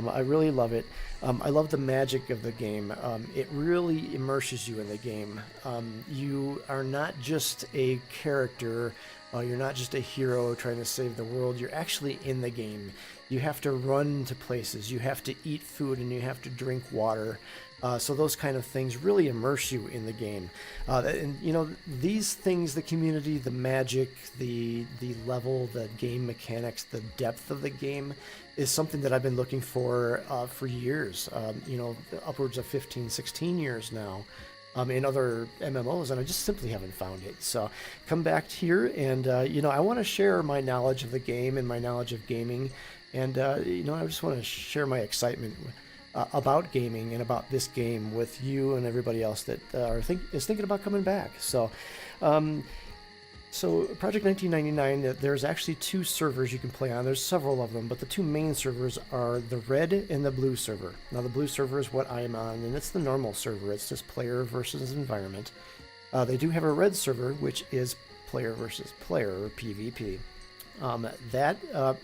I really love it. I love the magic of the game. It really immerses you in the game. You are not just a character, you're not just a hero trying to save the world, you're actually in the game. You have to run to places, you have to eat food, and you have to drink water. So those kind of things really immerse you in the game. And you know, these things, the community, the magic, the level, the game mechanics, the depth of the game is something that I've been looking for years. You know, upwards of 15, 16 years now. In other MMOs, and I just simply haven't found it. So come back here, and you know, I want to share my knowledge of the game and my knowledge of gaming, and you know, I just want to share my excitement about gaming and about this game with you and everybody else that is thinking about coming back. So, Project 1999, there's actually two servers you can play on. There's several of them, but the two main servers are the red and the blue server. Now, the blue server is what I'm on, and it's the normal server. It's just player versus environment. They do have a red server, which is player versus player, or PvP. That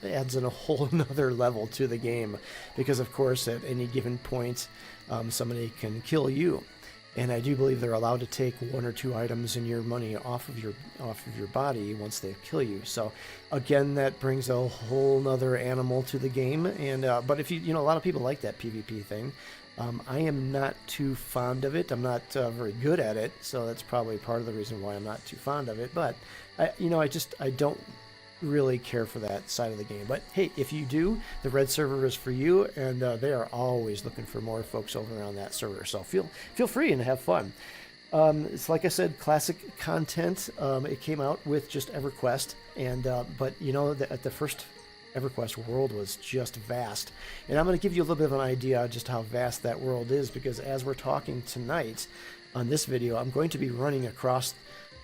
adds in a whole nother level to the game, because of course at any given point somebody can kill you, and I do believe they're allowed to take one or two items and your money off of your body once they kill you. So again, that brings a whole nother animal to the game. And but if you know, a lot of people like that PvP thing. I am not too fond of it. I'm not very good at it, so that's probably part of the reason why I'm not too fond of it. But I don't really care for that side of the game. But hey, if you do, the red server is for you, and they are always looking for more folks over on that server. So feel free and have fun. It's like I said, classic content. It came out with just EverQuest, and but you know, at the first EverQuest world was just vast, and I'm going to give you a little bit of an idea just how vast that world is, because as we're talking tonight on this video, I'm going to be running across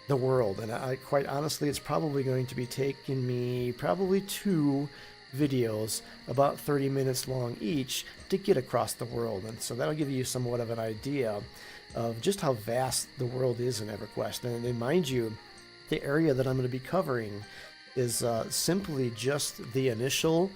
the world, and I quite honestly, it's probably going to be taking me probably 2 videos about 30 minutes long each to get across the world, and so that'll give you somewhat of an idea of just how vast the world is in EverQuest. And mind you, the area that I'm going to be covering is simply just the initial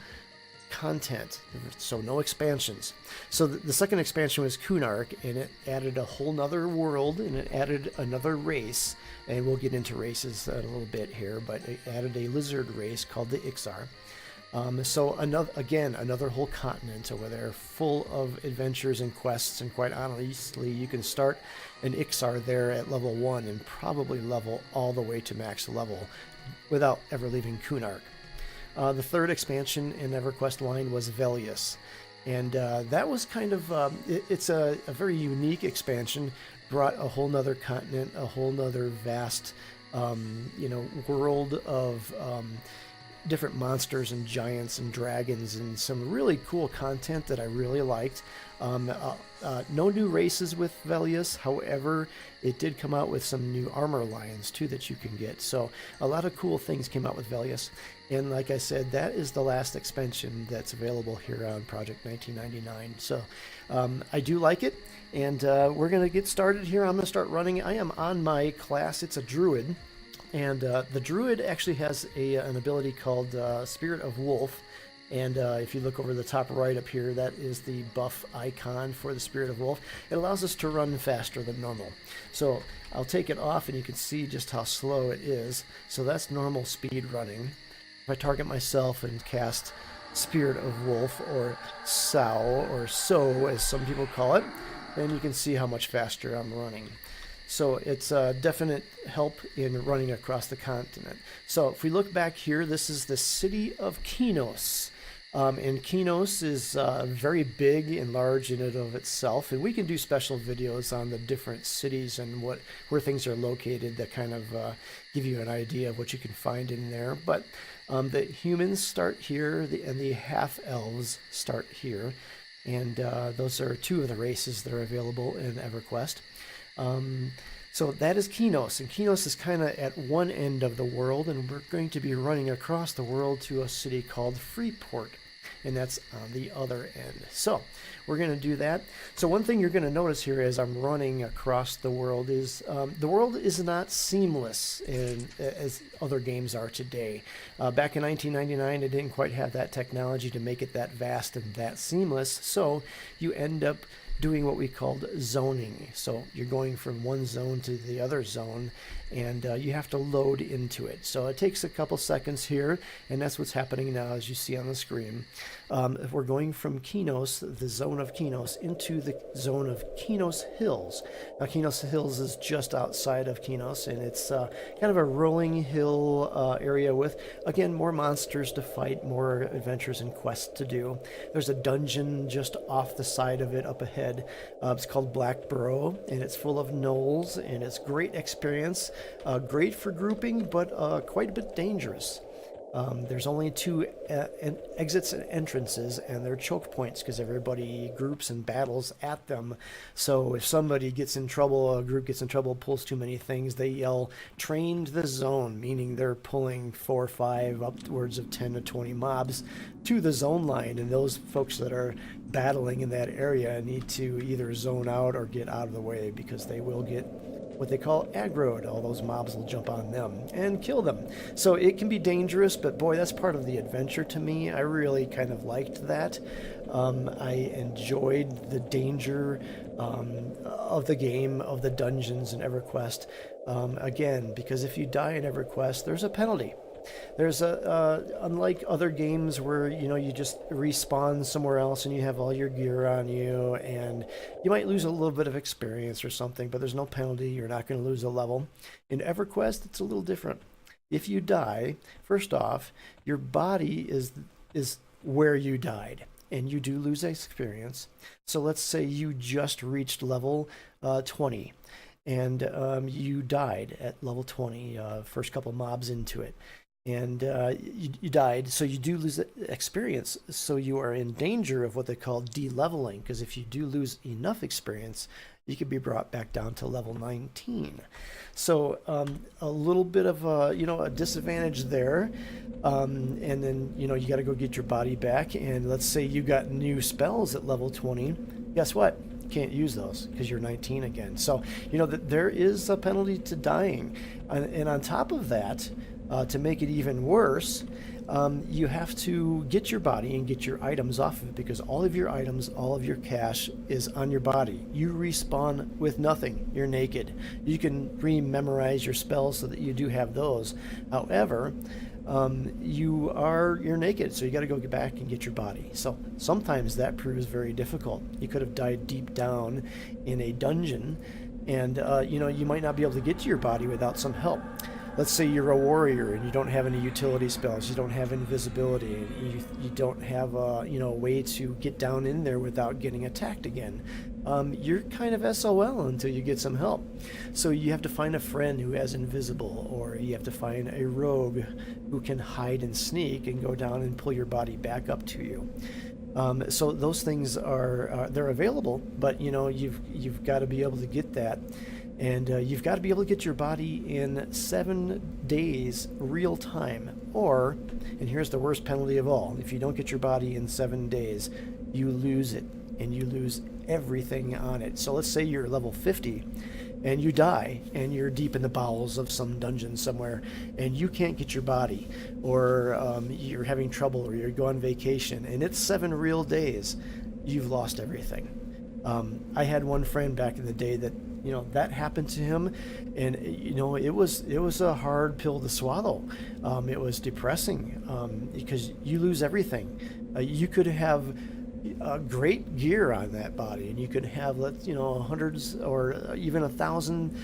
content, so no expansions. So the second expansion was Kunark, and it added a whole nother world, and it added another race, and we'll get into races a little bit here, but it added a lizard race called the Ixar. So another whole continent over there full of adventures and quests, and quite honestly, you can start an Ixar there at level 1 and probably level all the way to max level without ever leaving Kunark. The third expansion in EverQuest line was Velius, and that was kind of it's a very unique expansion. Brought a whole nother continent, a whole nother vast world of different monsters and giants and dragons, and some really cool content that I really liked. No new races with Velius, however, it did come out with some new armor lines too that you can get. So a lot of cool things came out with Velius, and like I said, that is the last expansion that's available here on Project 1999. So I do like it, and we're going to get started here. I'm going to start running. I am on my class. It's a druid. And the druid actually has an ability called Spirit of Wolf, and if you look over the top right up here, that is the buff icon for the Spirit of Wolf. It allows us to run faster than normal. So I'll take it off, and you can see just how slow it is. So that's normal speed running. If I target myself and cast Spirit of Wolf, or Sow, or So as some people call it, then you can see how much faster I'm running. So it's a definite help in running across the continent. So if we look back here, this is the city of Kinos. And Kinos is very big and large in and of itself. And we can do special videos on the different cities and where things are located that kind of give you an idea of what you can find in there. But the humans start here, and the half-elves start here. And those are 2 of the races that are available in EverQuest. So that is Kinos, and Kinos is kind of at one end of the world, and we're going to be running across the world to a city called Freeport. and that's on the other end. So we're going to do that. So one thing you're going to notice here as I'm running across the world is the world is not seamless as other games are today. Back in 1999, it didn't quite have that technology to make it that vast and that seamless, so you end up doing what we called zoning. So you're going from one zone to the other zone, and you have to load into it. So it takes a couple seconds here, and that's what's happening now, as you see on the screen. We're going from Kinos, the zone of Kinos, into the zone of Kinos Hills. Now, Kinos Hills is just outside of Kinos, and it's kind of a rolling hill area with, again, more monsters to fight, more adventures and quests to do. There's a dungeon just off the side of it up ahead. It's called Black Burrow, and it's full of gnolls, and it's great experience. Great for grouping, but quite a bit dangerous. There's only two exits and entrances, and they're choke points because everybody groups and battles at them. So if somebody gets in trouble, a group gets in trouble, pulls too many things, they yell, "Trained the zone," meaning they're pulling 4 or 5, upwards of 10 to 20 mobs to the zone line, and those folks that are battling in that area need to either zone out or get out of the way because they will get what they call aggroed. All those mobs will jump on them and kill them. So it can be dangerous, but boy, that's part of the adventure to me. I really kind of liked that. I enjoyed the danger of the game, of the dungeons and EverQuest. Again, because if you die in EverQuest, there's a penalty. There's unlike other games where you just respawn somewhere else and you have all your gear on you, and you might lose a little bit of experience or something, but there's no penalty. You're not going to lose a level. In EverQuest, it's a little different. If you die, first off, your body is where you died, and you do lose experience. So let's say you just reached level 20. And you died at level 20, first couple mobs into it. And you died, so you do lose experience. So you are in danger of what they call de-leveling, because if you do lose enough experience, you could be brought back down to level 19. So a little bit of a disadvantage there. And then you got to go get your body back. And let's say you got new spells at level 20. Guess what? Can't use those because you're 19 again. So there is a penalty to dying, and on top of that, to make it even worse, you have to get your body and get your items off of it, because all of your items, all of your cash is on your body. You respawn with nothing. You're naked. You can re-memorize your spells so that you do have those. However, you're naked, so you got to go get back and get your body. So sometimes that proves very difficult. You could have died deep down in a dungeon, and you might not be able to get to your body without some help. Let's say you're a warrior and you don't have any utility spells, you don't have invisibility, and you don't have a way to get down in there without getting attacked again. You're kind of SOL until you get some help. So you have to find a friend who has invisible, or you have to find a rogue who can hide and sneak and go down and pull your body back up to you. So those things they're available, but you've got to be able to get that. And you've got to be able to get your body in 7 days real time. Or, and here's the worst penalty of all, if you don't get your body in 7 days, you lose it, and you lose everything on it. So let's say you're level 50 and you die and you're deep in the bowels of some dungeon somewhere and you can't get your body, or you're having trouble, or you go on vacation and it's 7 real days, you've lost everything. I had one friend back in the day that that happened to him, and it was a hard pill to swallow. It was depressing because you lose everything. You could have great gear on that body, and you could have hundreds or even 1,000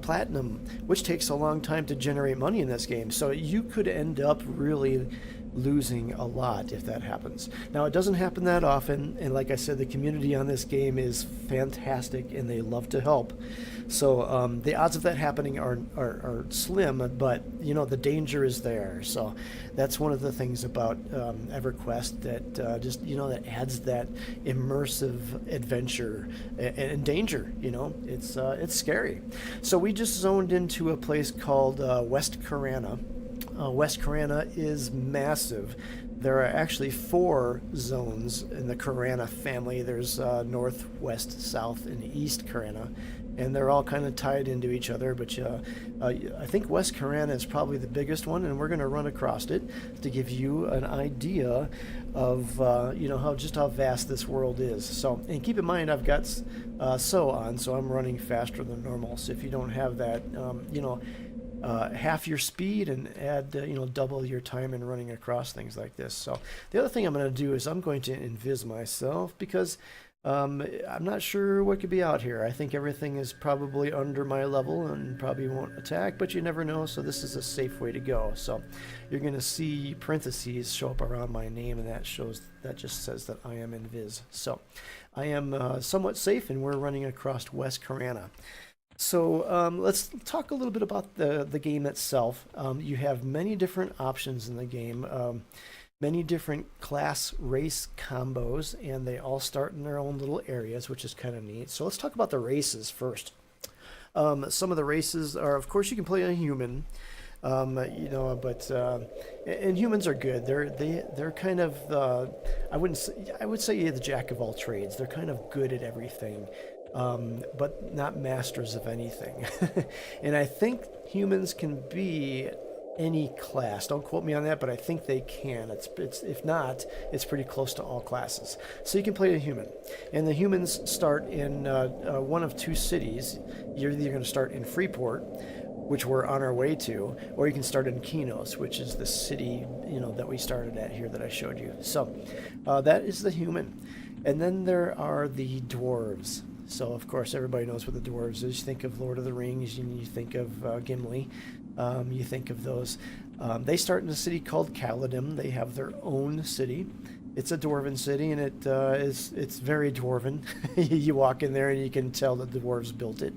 platinum, which takes a long time to generate money in this game. So you could end up really losing a lot if that happens. Now, it doesn't happen that often, and like I said, the community on this game is fantastic and they love to help. So the odds of that happening are slim, but the danger is there. So that's one of the things about EverQuest that just that adds that immersive adventure and danger. It's scary. So we just zoned into a place called West Carana. West Carana is massive. There are actually 4 zones in the Karana family. There's north, west, south, and east Karana, and they're all kind of tied into each other. But I think West Karana is probably the biggest one, and we're going to run across it to give you an idea of how vast this world is. So, and keep in mind, I've got so on, so I'm running faster than normal. So if you don't have that, half your speed and add double your time in running across things like this. So the other thing I'm going to do is I'm going to invis myself because I'm not sure what could be out here. I think everything is probably under my level and probably won't attack, but you never know, so this is a safe way to go. So you're going to see parentheses show up around my name, and that just says that I am invis. So I am somewhat safe, and we're running across West Karana. So let's talk a little bit about the game itself. You have many different options in the game, many different class race combos, and they all start in their own little areas, which is kind of neat. So let's talk about the races first. Some of the races are, of course, you can play a human, and humans are good. They're kind of I would say the jack of all trades. They're kind of good at everything. But not masters of anything. And I think humans can be any class. Don't quote me on that, but I think they can. It's if not, it's pretty close to all classes. So you can play a human, and the humans start in one of 2 cities. You're either going to start in Freeport, which we're on our way to, or you can start in Kinos, which is the city that we started at here that I showed you. So that is the human, and then there are the dwarves. So, of course, everybody knows what the dwarves is. You think of Lord of the Rings, you think of Gimli, you think of those. They start in a city called Caladim. They have their own city. It's a dwarven city, and it's very dwarven. You walk in there, and you can tell that the dwarves built it.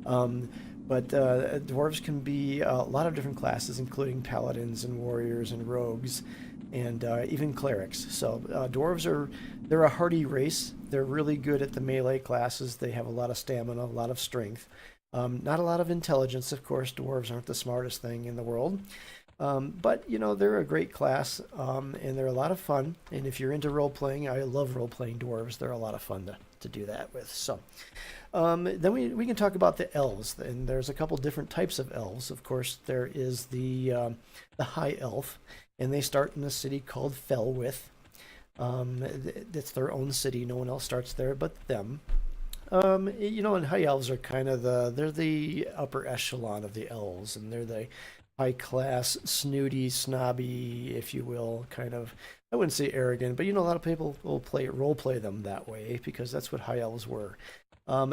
But dwarves can be a lot of different classes, including paladins and warriors and rogues, and even clerics. So they're a hardy race. They're really good at the melee classes. They have a lot of stamina, a lot of strength. Not a lot of intelligence, of course. Dwarves aren't the smartest thing in the world. But, they're a great class, and they're a lot of fun. And if you're into role-playing, I love role-playing dwarves. They're a lot of fun to do that with. So then we can talk about the elves. And there's a couple different types of elves. Of course, there is the high elf, and they start in a city called Felwith. It's their own city. No one else starts there but them. And high elves are kind of they're the upper echelon of the elves, and they're the high class, snooty, snobby, if you will, kind of, I wouldn't say arrogant, but a lot of people will role play them that way because that's what high elves were.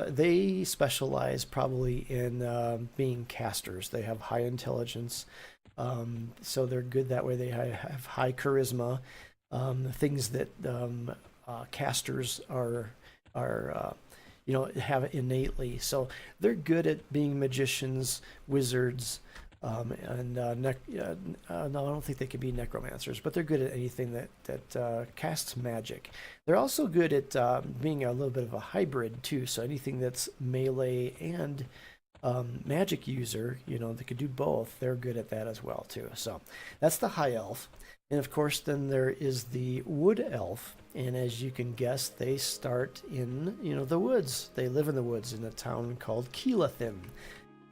They specialize probably in being casters. They have high intelligence, so they're good that way. They have high charisma. Things that casters are have innately. So they're good at being magicians, wizards, and no, I don't think they can be necromancers, but they're good at anything that casts magic. They're also good at being a little bit of a hybrid too. So anything that's melee and magic user, they could do both. They're good at that as well too. So that's the high elf. And of course, then there is the wood elf, and as you can guess, they start in the woods. They live in the woods in a town called Keelathin,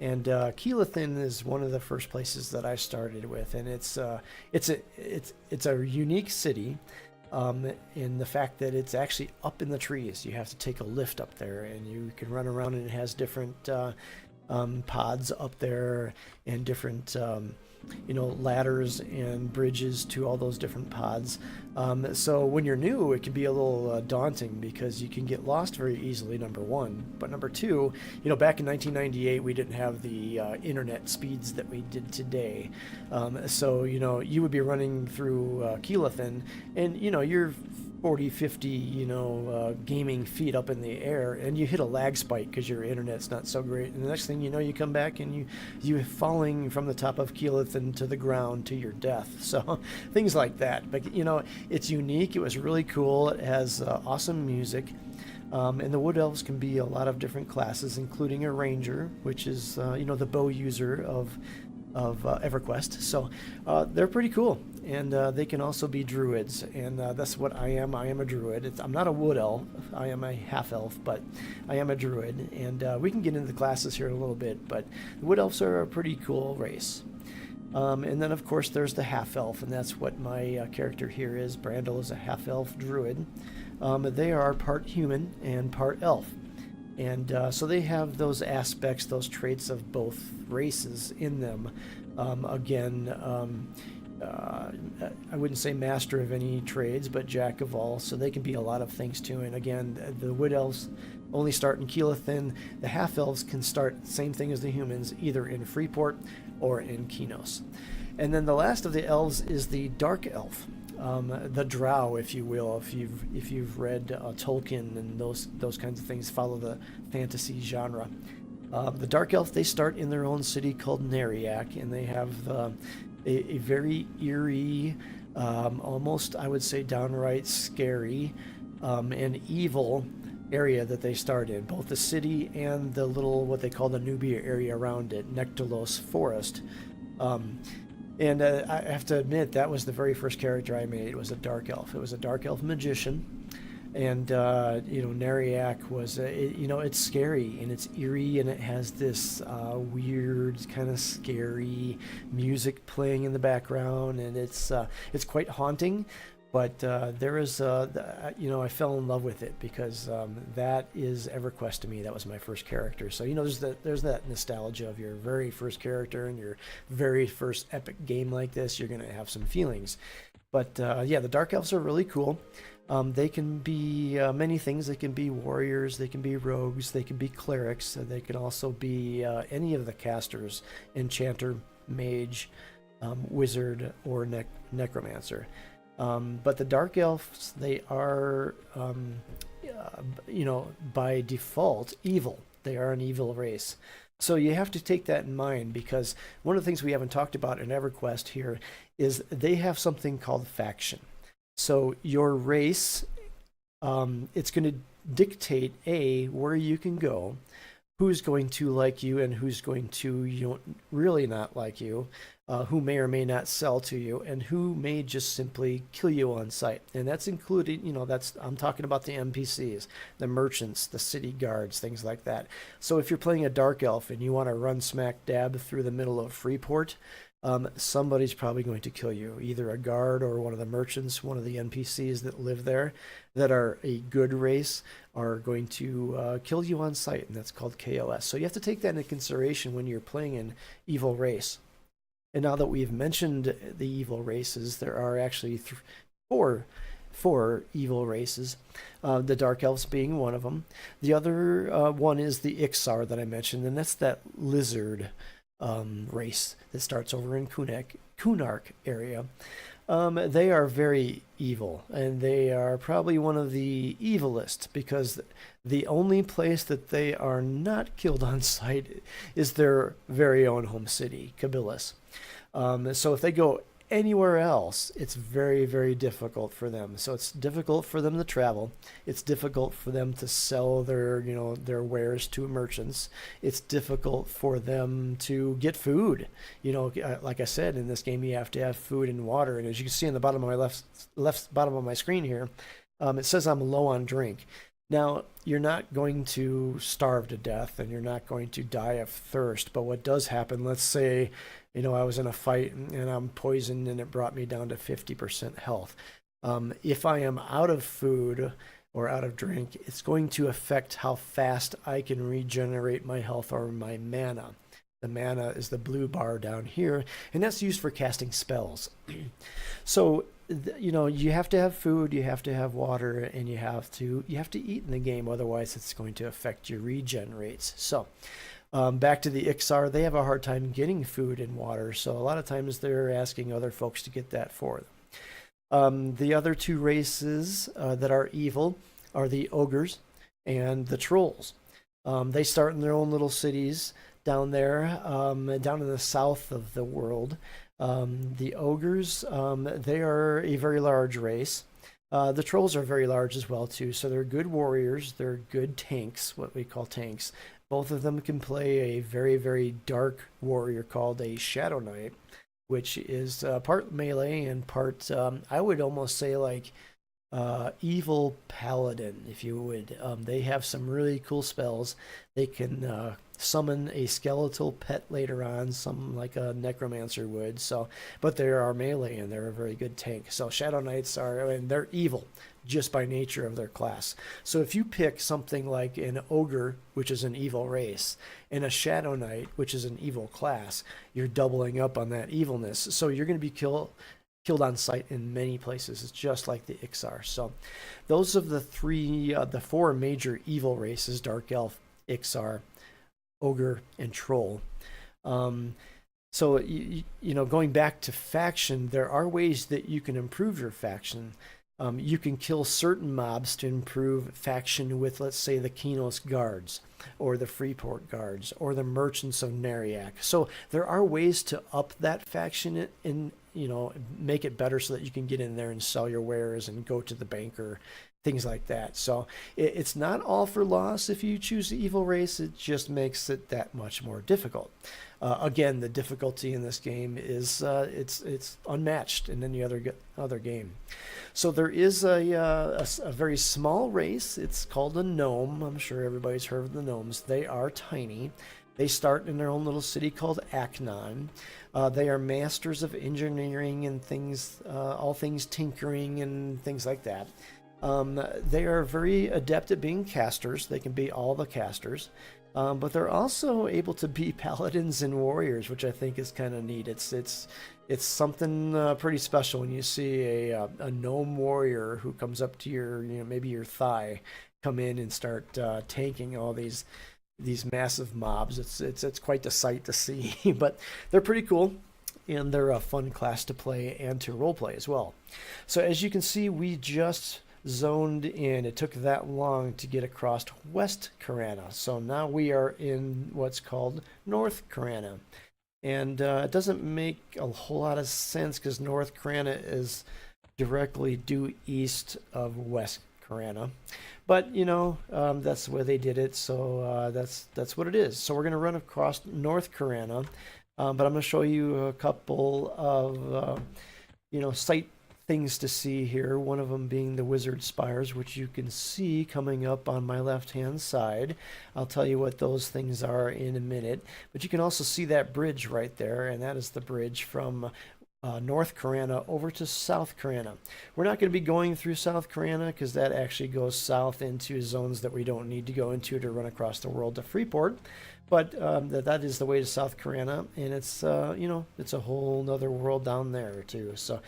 and Keelathin is one of the first places that I started with, and it's a unique city, in the fact that it's actually up in the trees. You have to take a lift up there, and you can run around, and it has different pods up there and different ladders and bridges to all those different pods. So when you're new, it can be a little daunting because you can get lost very easily, number one. But number two, back in 1998, we didn't have the internet speeds that we did today. So, you would be running through Keelathin, and, you're 40, 50, gaming feet up in the air, and you hit a lag spike because your internet's not so great. And the next thing you know, you come back and you're falling from the top of Keelathin to the ground to your death. So things like that. But, it's unique. It was really cool. It has awesome music. And the wood elves can be a lot of different classes, including a ranger, which is, the bow user of EverQuest. So they're pretty cool, and they can also be druids, and that's what I am. I am a druid. I'm not a wood elf. I am a half elf, but I am a druid, and we can get into the classes here in a little bit. But the wood elves are a pretty cool race. And then, of course, there's the half-elf, and that's what my character here is. Brandel is a half-elf druid. They are part human and part elf. And so they have those aspects, those traits of both races in them. I wouldn't say master of any trades, but jack of all, so they can be a lot of things too. And again, the wood elves only start in Keelathin. The half-elves can start same thing as the humans, either in Freeport or in Kinos. And then the last of the elves is the dark elf. The drow, if you will, if you've read Tolkien and those kinds of things, follow the fantasy genre. The dark elf, they start in their own city called Neriak, and they have a very eerie, almost I would say downright scary and evil area that they start in, both the city and the little what they call the Newbie area around it, Nectalos Forest. And I have to admit, that was the very first character I made, was a dark elf. It was a dark elf magician. And, Neriak was, it's scary and it's eerie, and it has this weird, kind of scary music playing in the background, and it's quite haunting. But there is, I fell in love with it because that is EverQuest to me. That was my first character. So, there's that nostalgia of your very first character and your very first epic game like this. You're going to have some feelings. But, the Dark Elves are really cool. They can be many things. They can be warriors. They can be rogues. They can be clerics. They can also be any of the casters, enchanter, mage, wizard, or necromancer. But the Dark Elves, they are, by default, evil. They are an evil race. So you have to take that in mind, because one of the things we haven't talked about in EverQuest here is they have something called faction. So your race, it's going to dictate, where you can go, who's going to like you and who's going to really not like you, who may or may not sell to you, and who may just simply kill you on sight. And that's included, I'm talking about the NPCs, the merchants, the city guards, things like that. So if you're playing a dark elf and you want to run smack dab through the middle of Freeport, somebody's probably going to kill you, either a guard or one of the merchants, one of the NPCs that live there that are a good race are going to kill you on sight, and that's called KOS. So you have to take that into consideration when you're playing an evil race. And now that we've mentioned the evil races, there are actually four evil races, the Dark Elves being one of them. The other one is the Ixar that I mentioned, and that's that lizard race that starts over in Kunark area. They are very evil, and they are probably one of the evilest, because the only place that they are not killed on sight is their very own home city, Kabilis. So if they go anywhere else, it's very, very difficult for them. So it's difficult for them to travel. It's difficult for them to sell their wares to merchants. It's difficult for them to get food. Like I said, in this game, you have to have food and water. And as you can see on the bottom of my left bottom of my screen here, it says I'm low on drink. Now, you're not going to starve to death, and you're not going to die of thirst. But what does happen, let's say, I was in a fight and I'm poisoned and it brought me down to 50% health. If I am out of food or out of drink, it's going to affect how fast I can regenerate my health or my mana. The mana is the blue bar down here, and that's used for casting spells. So, you have to have food, you have to have water, and you have to eat in the game. Otherwise, it's going to affect your regen rates. So, back to the Ixar, they have a hard time getting food and water. So a lot of times they're asking other folks to get that for them. The other two races that are evil are the ogres and the trolls. They start in their own little cities down there, down in the south of the world. The ogres, they are a very large race. The trolls are very large as well too, so they're good warriors, they're good tanks, what we call tanks, Both of them can play a very, very dark warrior called a Shadow Knight, which is part melee and part, I would almost say like evil paladin, if you would. They have some really cool spells. They can summon a skeletal pet later on, some like a necromancer would. So, but they are melee and they're a very good tank. So Shadow Knights are, I mean, they're evil just by nature of their class. So if you pick something like an ogre, which is an evil race, and a Shadow Knight, which is an evil class, you're doubling up on that evilness. So you're going to be killed on sight in many places. It's just like the Ixar. So those of the four major evil races: Dark Elf, Ixar, Ogre, and Troll. So you know, going back to faction, there are ways that you can improve your faction. You can kill certain mobs to improve faction with, let's say, the Kinos Guards, or the Freeport Guards, or the Merchants of Nariak. So there are ways to up that faction and, you know, make it better so that you can get in there and sell your wares and go to the banker, things like that. So it's not all for loss if you choose the evil race. It just makes it that much more difficult. Again, the difficulty in this game is it's unmatched in any other game. So there is a very small race. It's called a gnome. I'm sure everybody's heard of the gnomes. They are tiny. They start in their own little city called Aknon. They are masters of engineering and things, all things tinkering and things like that. They are very adept at being casters. They can be all the casters. But they're also able to be paladins and warriors, which I think is kind of neat. It's something pretty special when you see a gnome warrior who comes up to your, you know, maybe your thigh, come in and start tanking all these massive mobs. It's quite the sight to see. But they're pretty cool, and they're a fun class to play and to roleplay as well. So as you can see, we just zoned in. It took that long to get across West Karana. So now we are in what's called North Karana. And it doesn't make a whole lot of sense because North Karana is directly due east of West Karana. But, you know, that's the way they did it, so that's what it is. So we're going to run across North Karana, but I'm going to show you a couple of, you know, site things to see here. One of them being the Wizard Spires, which you can see coming up on my left-hand side. I'll tell you what those things are in a minute. But you can also see that bridge right there, and that is the bridge from North Karana over to South Karana. We're not going to be going through South Karana because that actually goes south into zones that we don't need to go into to run across the world to Freeport. But that is the way to South Karana, and it's you know, it's a whole nother world down there too. So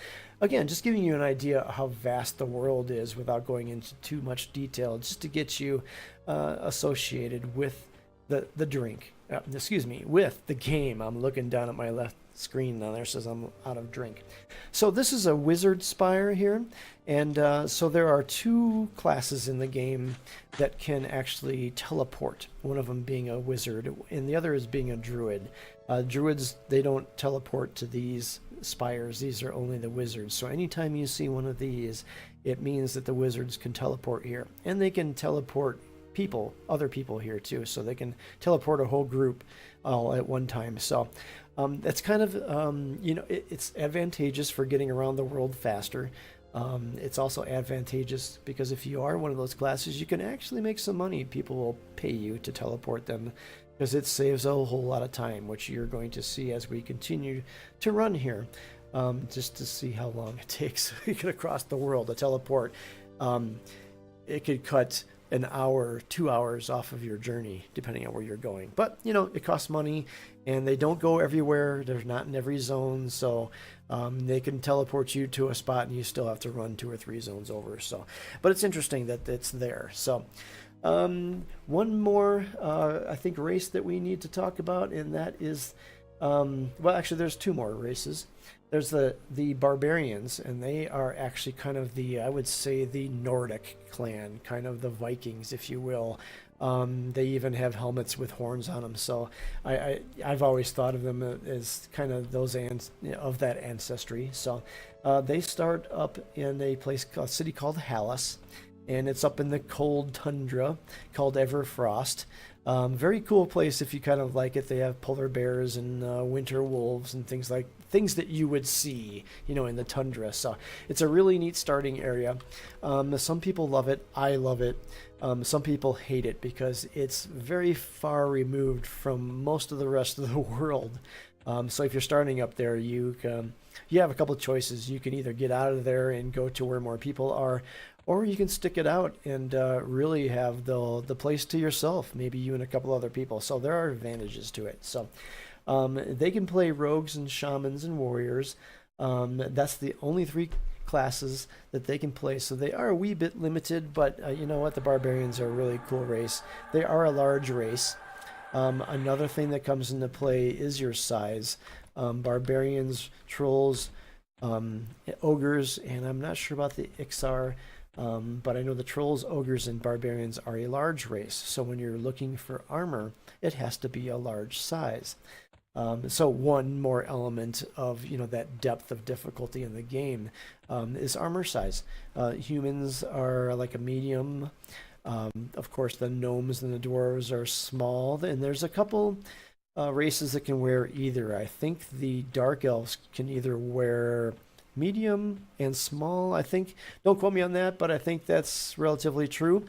again, just giving you an idea of how vast the world is without going into too much detail, just to get you associated with the drink. Excuse me, with the game. I'm looking down at my left screen now. There says I'm out of drink. So this is a Wizard Spire here, and so there are two classes in the game that can actually teleport. One of them being a wizard, and the other is being a druid. Druids, they don't teleport to these spires. These are only the wizards. So anytime you see one of these, it means that the wizards can teleport here, and they can teleport other people here too, so they can teleport a whole group all at one time. So that's kind of you know, it's advantageous for getting around the world faster. It's also advantageous because if you are one of those classes, you can actually make some money. People will pay you to teleport them because it saves a whole lot of time, which you're going to see as we continue to run here, just to see how long it takes to get across the world to teleport. It could cut an hour, 2 hours off of your journey, depending on where you're going. But, you know, it costs money, and they don't go everywhere. They're not in every zone, so they can teleport you to a spot, and you still have to run 2 or 3 zones over. So, but it's interesting that it's there. So, one more, I think, race that we need to talk about, and that is, well, actually, there's 2 more races. There's the barbarians, and they are actually kind of the, I would say, the Nordic clan, kind of the Vikings, if you will. They even have helmets with horns on them. So I've always thought of them as kind of those of that ancestry. So they start up in a city called Hallis, and it's up in the cold tundra called Everfrost. Very cool place if you kind of like it. They have polar bears and winter wolves and things that you would see, in the tundra. So it's a really neat starting area. Some people love it. I love it. Some people hate it because it's very far removed from most of the rest of the world. So if you're starting up there, you have a couple of choices. You can either get out of there and go to where more people are, or you can stick it out and really have the place to yourself, maybe you and a couple other people. So there are advantages to it. So they can play rogues and shamans and warriors. That's the only three classes that they can play. So they are a wee bit limited, but you know what? The barbarians are a really cool race. They are a large race. Another thing that comes into play is your size. Barbarians, trolls, ogres, and I'm not sure about the Ixar, but I know the trolls, ogres, and barbarians are a large race. So when you're looking for armor, it has to be a large size. So one more element of that depth of difficulty in the game is armor size. Humans are like a medium. Of course, the gnomes and the dwarves are small, and there's a couple races that can wear either. I think the dark elves can either wear medium and small. I think, don't quote me on that, but I think that's relatively true.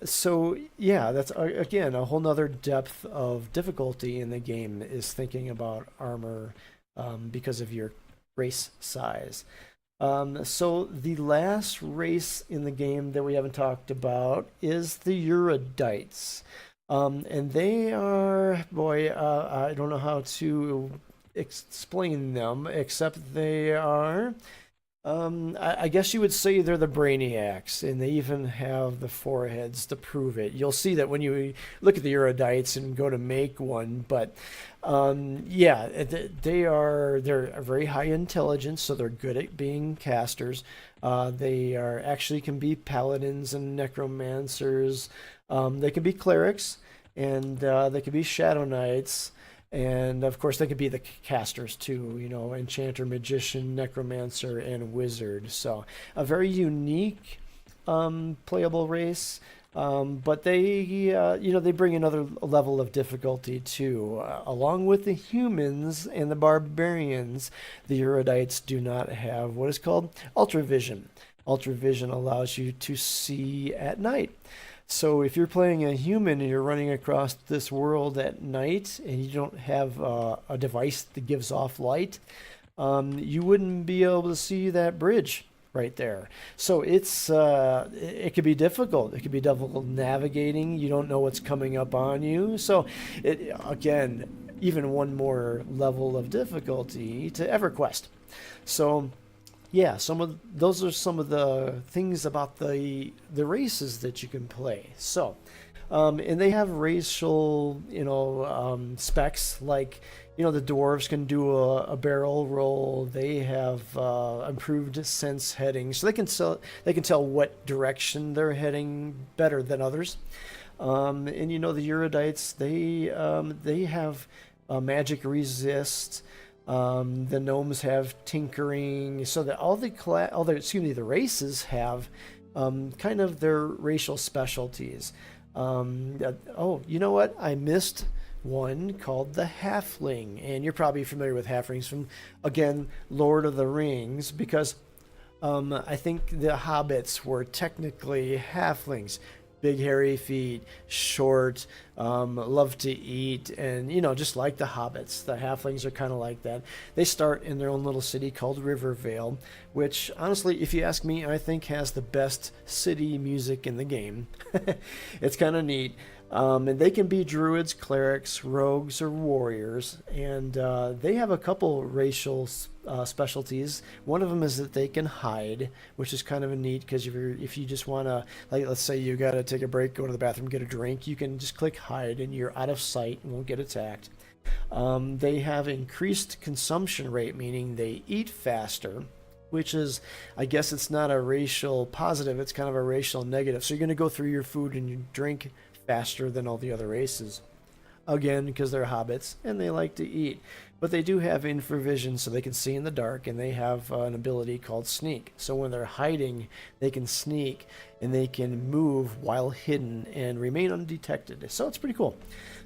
So yeah, that's again a whole nother depth of difficulty in the game is thinking about armor because of your race size. So the last race in the game that we haven't talked about is the Erudites. And they are, boy, I don't know how to explain them, except they are, I guess you would say they're the brainiacs, and they even have the foreheads to prove it. You'll see that when you look at the Erudites and go to make one, but yeah, they're very high intelligence, so they're good at being casters. They actually can be paladins and necromancers. They can be clerics, and they can be shadow knights. And of course, they could be the casters too, enchanter, magician, necromancer, and wizard. So a very unique playable race. But they bring another level of difficulty too. Along with the humans and the barbarians, the Erudites do not have what is called ultravision. Ultravision allows you to see at night. So if you're playing a human and you're running across this world at night and you don't have a device that gives off light, you wouldn't be able to see that bridge right there. So it could be difficult. It could be difficult navigating. You don't know what's coming up on you. So again, even one more level of difficulty to EverQuest. So yeah, those are some of the things about the races that you can play. So, and they have racial, specs like, the dwarves can do a barrel roll. They have improved sense heading, so they can tell what direction they're heading better than others. And the Erudites, they have magic resist. The gnomes have tinkering, so that the races have kind of their racial specialties. You know what? I missed one called the halfling, and you're probably familiar with halflings from, again, Lord of the Rings, because I think the hobbits were technically halflings. Big hairy feet, short, love to eat, and just like the hobbits, the halflings are kind of like that. They start in their own little city called Rivervale, which honestly, if you ask me, I think has the best city music in the game. It's kind of neat. And they can be druids, clerics, rogues, or warriors, and they have a couple racial specialties. One of them is that they can hide, which is kind of neat because if you just want to, like, let's say you got to take a break, go to the bathroom, get a drink, you can just click hide and you're out of sight and won't get attacked. They have increased consumption rate, meaning they eat faster, which is, I guess it's not a racial positive, it's kind of a racial negative. So you're going to go through your food and your drink faster than all the other races. again, because they're hobbits and they like to eat. But they do have infravision, so they can see in the dark, and they have an ability called sneak. So when they're hiding, they can sneak, and they can move while hidden and remain undetected. So it's pretty cool.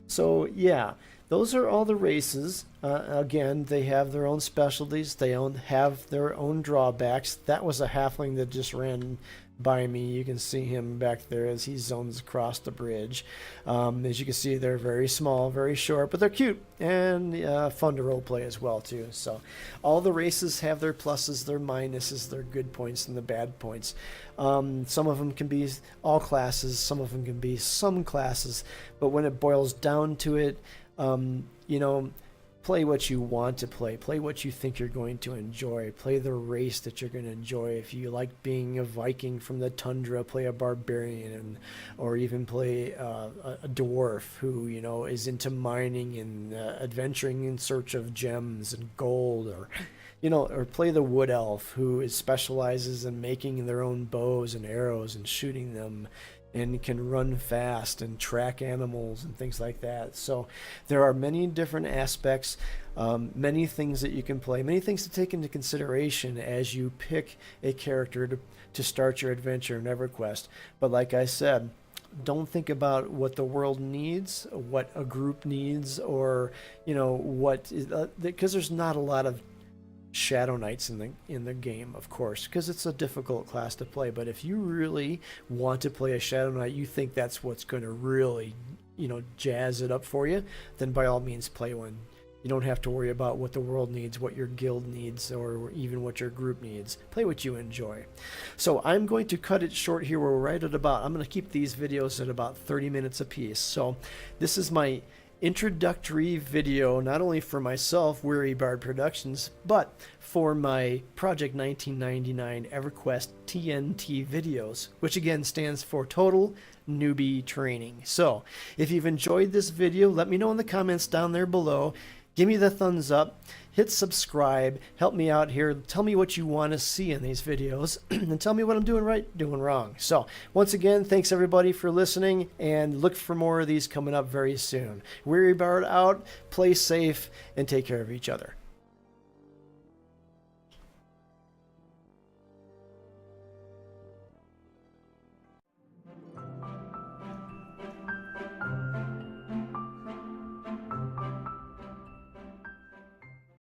So yeah, those are all the races. Again, they have their own specialties. They have their own drawbacks. That was a halfling that just ran by me. You can see him back there as he zones across the bridge. As you can see, they're very small, very short, but they're cute and fun to roleplay as well too. So all the races have their pluses, their minuses, their good points and the bad points. Some of them can be all classes, some of them can be some classes, but when it boils down to it, you know, play what you want to play. Play what you think you're going to enjoy. Play the race that you're going to enjoy. If you like being a Viking from the tundra, play a barbarian, or even play a dwarf who, you know, is into mining and adventuring in search of gems and gold, or you know, or play the wood elf who specializes in making their own bows and arrows and shooting them, and can run fast and track animals and things like that. So there are many different aspects, many things that you can play, many things to take into consideration as you pick a character to start your adventure in EverQuest. But like I said, don't think about what the world needs, what a group needs, or you know what, because there's not a lot of Shadow Knights in the game, of course, because it's a difficult class to play. But if you really want to play a Shadow Knight, you think that's what's going to really, you know, jazz it up for you, then by all means play one. You don't have to worry about what the world needs, what your guild needs, or even what your group needs. Play what you enjoy. So I'm going to cut it short here. We're right at about, I'm going to keep these videos at about 30 minutes apiece. So this is my introductory video, not only for myself, Weary Bard Productions, but for my Project 1999 EverQuest TNT videos, which again stands for Total Newbie Training. So if you've enjoyed this video, let me know in the comments down there below. Give me the thumbs up, hit subscribe, help me out here, tell me what you want to see in these videos, and tell me what I'm doing right, doing wrong. So once again, thanks everybody for listening, and look for more of these coming up very soon. Weary Bard out, play safe, and take care of each other.